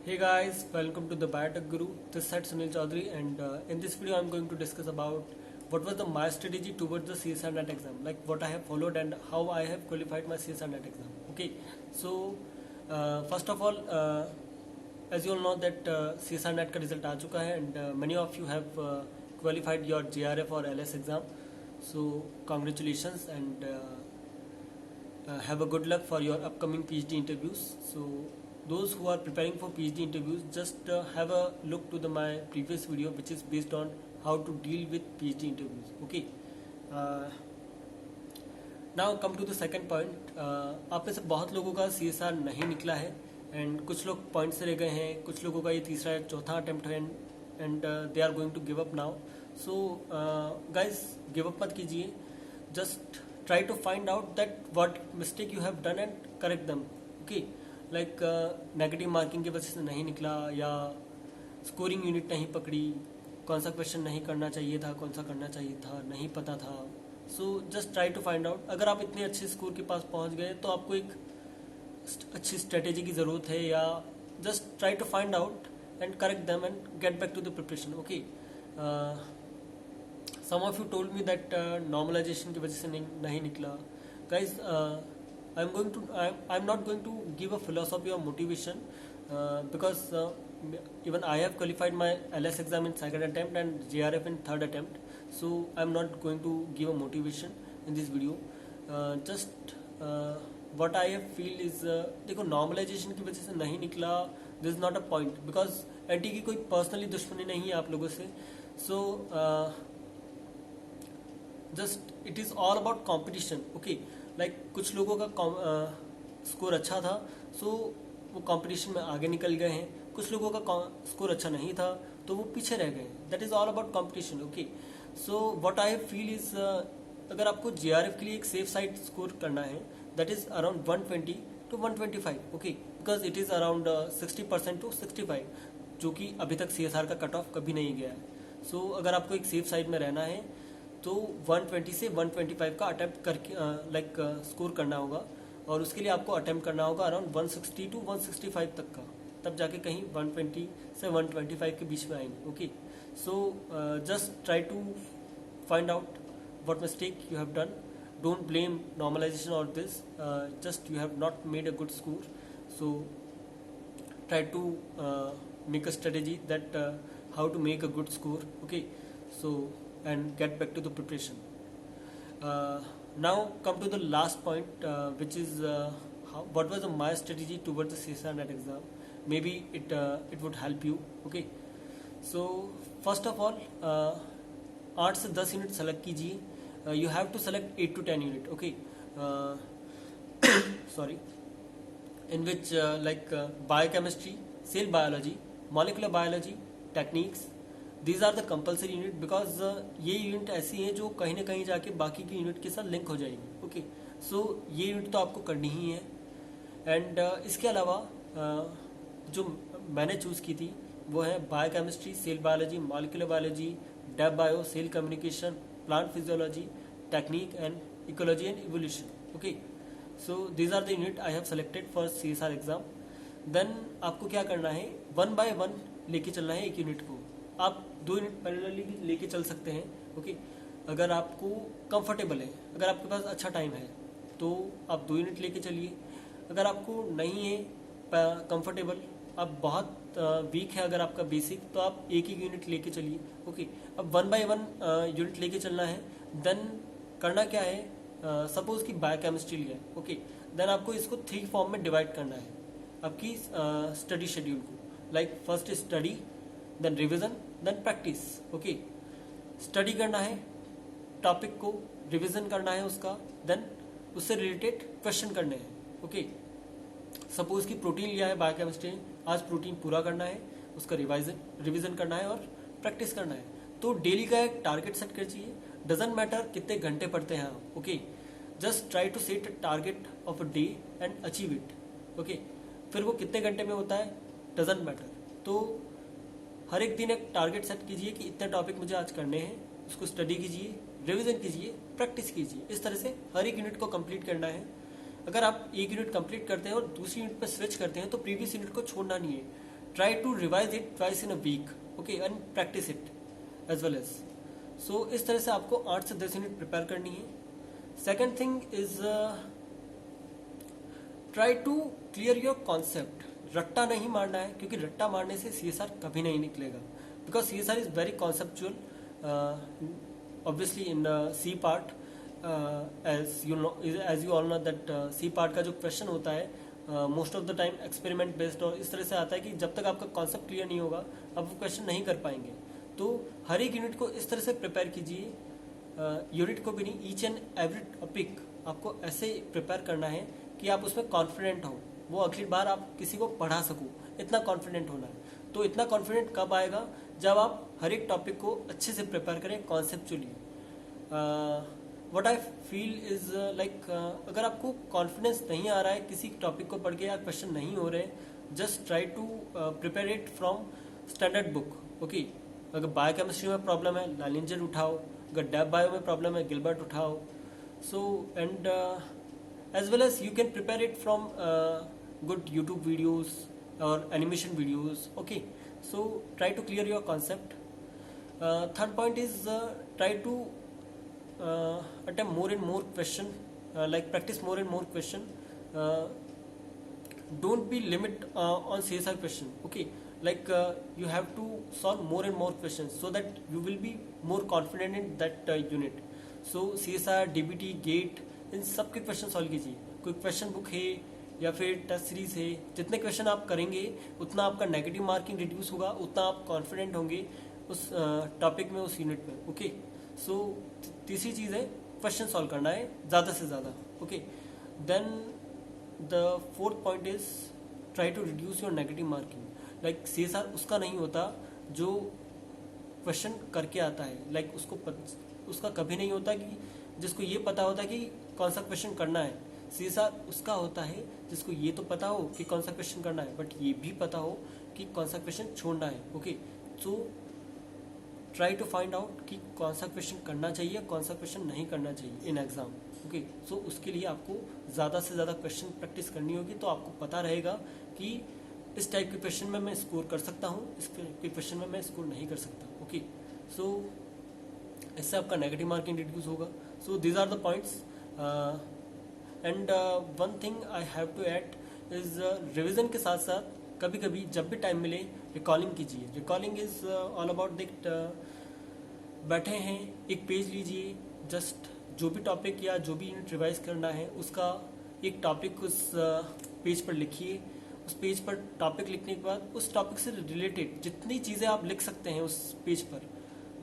Hey guys, welcome to the Biotech Guru. This side Sunil Chaudhary, and in this video, I'm going to discuss about what was my strategy towards the CSR NET exam, like what I have followed and how I have qualified my CSR NET exam. Okay, so first of all, as you all know that CSR NET का result आ चुका है, and many of you have qualified your JRF or LS exam. So congratulations and have a good luck for your upcoming PhD interviews. So those who are preparing for PhD interviews, just have a look to my previous video, which is based on how to deal with PhD interviews. Okay. Now come to the second point. आप में से बहुत लोगों का CSR नहीं निकला है, and कुछ लोग पॉइंट से रह गए हैं, कुछ लोगों का ये तीसरा या चौथा अटेम्प्ट है, and they are going to give up now. So guys, give up मत कीजिए. Just try to find out that what mistake you have done and correct them. Okay. Like negative marking की वजह से नहीं निकला, या scoring unit नहीं पकड़ी, कौन सा क्वेश्चन नहीं करना चाहिए था, कौन सा करना चाहिए था, नहीं पता था. So just try to find out. अगर आप इतने अच्छे स्कोर के पास पहुंच गए तो आपको एक अच्छी स्ट्रेटेजी की ज़रूरत है, या just try to find out and correct them and get back to the preparation. Okay, some of you told me that normalisation की वजह से नहीं निकला. Guys, I'm not going to give a philosophy or motivation because even I have qualified my LS exam in second attempt and JRF in third attempt. So I'm not going to give a motivation in this video. Just what I have feel is देखो, normalization की वजह से नहीं निकला, this is not a point because NT की कोई personally दुश्मनी नहीं है आप लोगों से. So just it is all about competition. Okay. Like कुछ लोगों का स्कोर अच्छा था, सो वो कंपटीशन में आगे निकल गए हैं. कुछ लोगों का स्कोर अच्छा नहीं था तो वो पीछे रह गए. That is all about competition. Okay, so what I feel is अगर आपको जेआरएफ के लिए एक सेफ साइड स्कोर करना है, that is around 120 to 125. Okay, because it is around 60% to 65, जो कि अभी तक सीएसआर का कट ऑफ कभी नहीं गया है. सो अगर आपको एक सेफ साइड में रहना है तो 120 से 125 का अटेम्प्ट करके लाइक स्कोर करना होगा, और उसके लिए आपको अटेम्प्ट करना होगा अराउंड 160 to 165 तक का, तब जाके कहीं 120 से 125 के बीच में आएंगे. Okay, so just try to find out what mistake you have done. Don't blame normalisation और this, just you have not made a good score. So try to make a strategy that how to make a good score. Okay, so and get back to the preparation. Now come to the last point, which is what was my strategy towards the CSR NET exam. Maybe it would help you. Okay, so first of all 8 से 10 unit select कीजिए. You have to select 8 to 10 unit. Okay, sorry, in which like biochemistry, cell biology, molecular biology, techniques. These are the compulsory unit because ये unit ऐसी हैं जो कहीं ना कहीं जाके बाकी की यूनिट के साथ लिंक हो जाएगी. ओके, सो ये यूनिट तो आपको करनी ही है. एंड इसके अलावा जो मैंने चूज़ की थी वो है biochemistry, cell biology, molecular biology, dev bio, cell communication, plant physiology, technique and ecology and evolution. Okay, so these are the unit I have selected for CSR exam. देन आपको क्या करना है, 1 by 1 लेके चलना है एक यूनिट को. आप 2 यूनिट पैरेलली भी लेके चल सकते हैं. ओके, अगर आपको कंफर्टेबल है, अगर आपके पास अच्छा टाइम है तो आप 2 यूनिट लेके चलिए. अगर आपको नहीं है कंफर्टेबल, आप बहुत वीक है अगर आपका बेसिक, तो आप एक ही यूनिट लेके चलिए. ओके, अब 1 by 1 यूनिट लेके चलना है. देन करना क्या है, सपोज कि बायोकेमिस्ट्री लिया. ओके, देन आपको इसको 3 फॉर्म में डिवाइड करना है आपकी स्टडी शेड्यूल को. Like first study, then revision, then practice. Okay, study करना है टॉपिक को, रिविजन करना है उसका, देन उससे रिलेटेड क्वेश्चन करने हैं. ओके, सपोज कि प्रोटीन लिया है बायोकेमिस्ट्री, आज प्रोटीन पूरा करना है, उसका रिविजन करना है और प्रैक्टिस करना है. तो डेली का एक टारगेट सेट कर चाहिए. डजेंट मैटर कितने घंटे पढ़ते हैं आप. Okay, just try to set a target of a day and achieve it. Okay, फिर वो कितने घंटे में होता है डजेंट मैटर. तो हर एक दिन एक टारगेट सेट कीजिए कि इतने टॉपिक मुझे आज करने हैं, उसको स्टडी कीजिए, रिवीजन कीजिए, प्रैक्टिस कीजिए. इस तरह से हर एक यूनिट को कंप्लीट करना है. अगर आप एक यूनिट कंप्लीट करते हैं और दूसरी यूनिट पर स्विच करते हैं तो प्रीवियस यूनिट को छोड़ना नहीं है. try to revise it twice in a week, okay, and practice it as well as. So इस तरह से आपको 8 से 10 यूनिट प्रिपेयर करनी है. Second thing is try to clear your concept. रट्टा नहीं मारना है, क्योंकि रट्टा मारने से CSR कभी नहीं निकलेगा, because CSR is very conceptual. Obviously in C part, as you all know that C part का जो क्वेश्चन होता है most of the time experiment based और इस तरह से आता है कि जब तक आपका कॉन्सेप्ट क्लियर नहीं होगा आप वो क्वेश्चन नहीं कर पाएंगे. तो हर एक यूनिट को इस तरह से प्रिपेयर कीजिए, यूनिट को भी नहीं, ईच एंड एवरी टॉपिक आपको ऐसे प्रिपेयर करना है कि आप उसमें कॉन्फिडेंट हो, वो अगली बार आप किसी को पढ़ा सको, इतना कॉन्फिडेंट होना है. तो इतना कॉन्फिडेंट कब आएगा? जब आप हर एक टॉपिक को अच्छे से प्रिपेयर करें conceptually. What I feel is like, अगर आपको कॉन्फिडेंस नहीं आ रहा है किसी टॉपिक को पढ़ के या क्वेश्चन नहीं हो रहे, just try to prepare it from standard book. Okay, अगर बायोकेमिस्ट्री में प्रॉब्लम है लाइलिंजर उठाओ, अगर डेप बायो में प्रॉब्लम है गिलबर्ट उठाओ. So and as well as you can prepare it from good YouTube videos और animation videos. Okay, so try to clear your concept. Third point is try to attempt more and more question, like practice more and more question. Don't be limit on CSR question. Okay, like you have to solve more and more questions so that you will be more confident in that unit. So CSR, DBT, GATE, इन सब के question solve कीजिए. कोई question book है या फिर test series है, जितने question आप करेंगे उतना आपका नेगेटिव मार्किंग रिड्यूस होगा, उतना आप कॉन्फिडेंट होंगे उस टॉपिक में, उस यूनिट में. ओके, सो तीसरी चीज है क्वेश्चन सॉल्व करना है ज्यादा से ज्यादा. Okay, then the fourth point is try to reduce your negative marking. Like CSR उसका नहीं होता जो क्वेश्चन करके आता है, लाइक उसका कभी नहीं होता कि जिसको ये पता होता है कि कौन सा क्वेश्चन करना है. CSR उसका होता है जिसको ये तो पता हो कि कौन सा क्वेश्चन करना है, बट ये भी पता हो कि कौन सा क्वेश्चन छोड़ना है. Okay, so try to find out कि कौन सा क्वेश्चन करना चाहिए, कौन सा क्वेश्चन नहीं करना चाहिए इन एग्जाम. ओके, सो उसके लिए आपको ज़्यादा से ज़्यादा क्वेश्चन प्रैक्टिस करनी होगी, तो आपको पता रहेगा कि इस टाइप के क्वेश्चन में मैं स्कोर कर सकता हूँ, इस टाइप के क्वेश्चन में मैं स्कोर नहीं कर सकता. ओके, सो इससे आपका नेगेटिव मार्किंग रिड्यूस होगा. So these are the points. And one thing I have to add is revision के साथ साथ कभी कभी जब भी टाइम मिले रिकॉलिंग कीजिए. Recalling is all about that, बैठे हैं एक पेज लीजिए, जस्ट जो भी टॉपिक या जो भी यूनिट रिवाइज करना है उसका एक टॉपिक उस पेज पर लिखिए. उस पेज पर टॉपिक लिखने के बाद उस टॉपिक से रिलेटेड जितनी चीज़ें आप लिख सकते हैं उस पेज पर,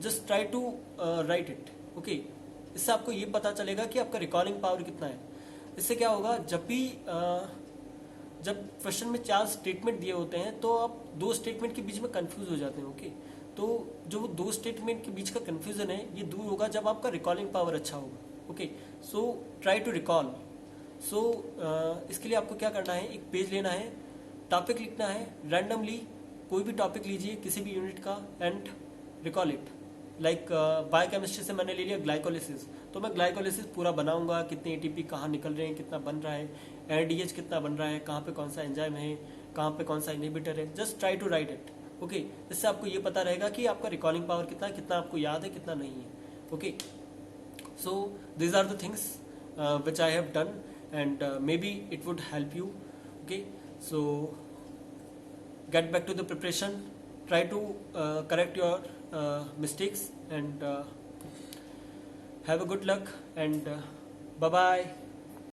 just try to write it. Okay, इससे आपको ये पता चलेगा कि आपका रिकॉलिंग पावर कितना है. इससे क्या होगा, जब क्वेश्चन में 4 स्टेटमेंट दिए होते हैं तो आप 2 स्टेटमेंट के बीच में कंफ्यूज हो जाते हैं. ओके, तो जो 2 स्टेटमेंट के बीच का कंफ्यूजन है ये दूर होगा जब आपका रिकॉलिंग पावर अच्छा होगा. Okay, so try to recall. So इसके लिए आपको क्या करना है, एक पेज लेना है, टॉपिक लिखना है, रैंडमली कोई भी टॉपिक लीजिए किसी भी यूनिट का and recall it. Like biochemistry से मैंने ले लिया ग्लाइकोलिसिस, तो मैं ग्लाइकोलिसिस पूरा बनाऊंगा, कितने ATP कहाँ निकल रहे हैं, कितना बन रहा है, NADH कितना बन रहा है, कहाँ पे कौन सा एंजाइम है, कहाँ पे कौन सा इनहिबिटर है. Just try to write it. Okay, इससे आपको ये पता रहेगा कि आपका रिकॉलिंग पावर कितना है, कितना आपको याद है, कितना नहीं है. Okay, so these are the things which I have done and maybe it would help you. Okay, so get back to the preparation, try to correct your mistakes and have a good luck and bye bye.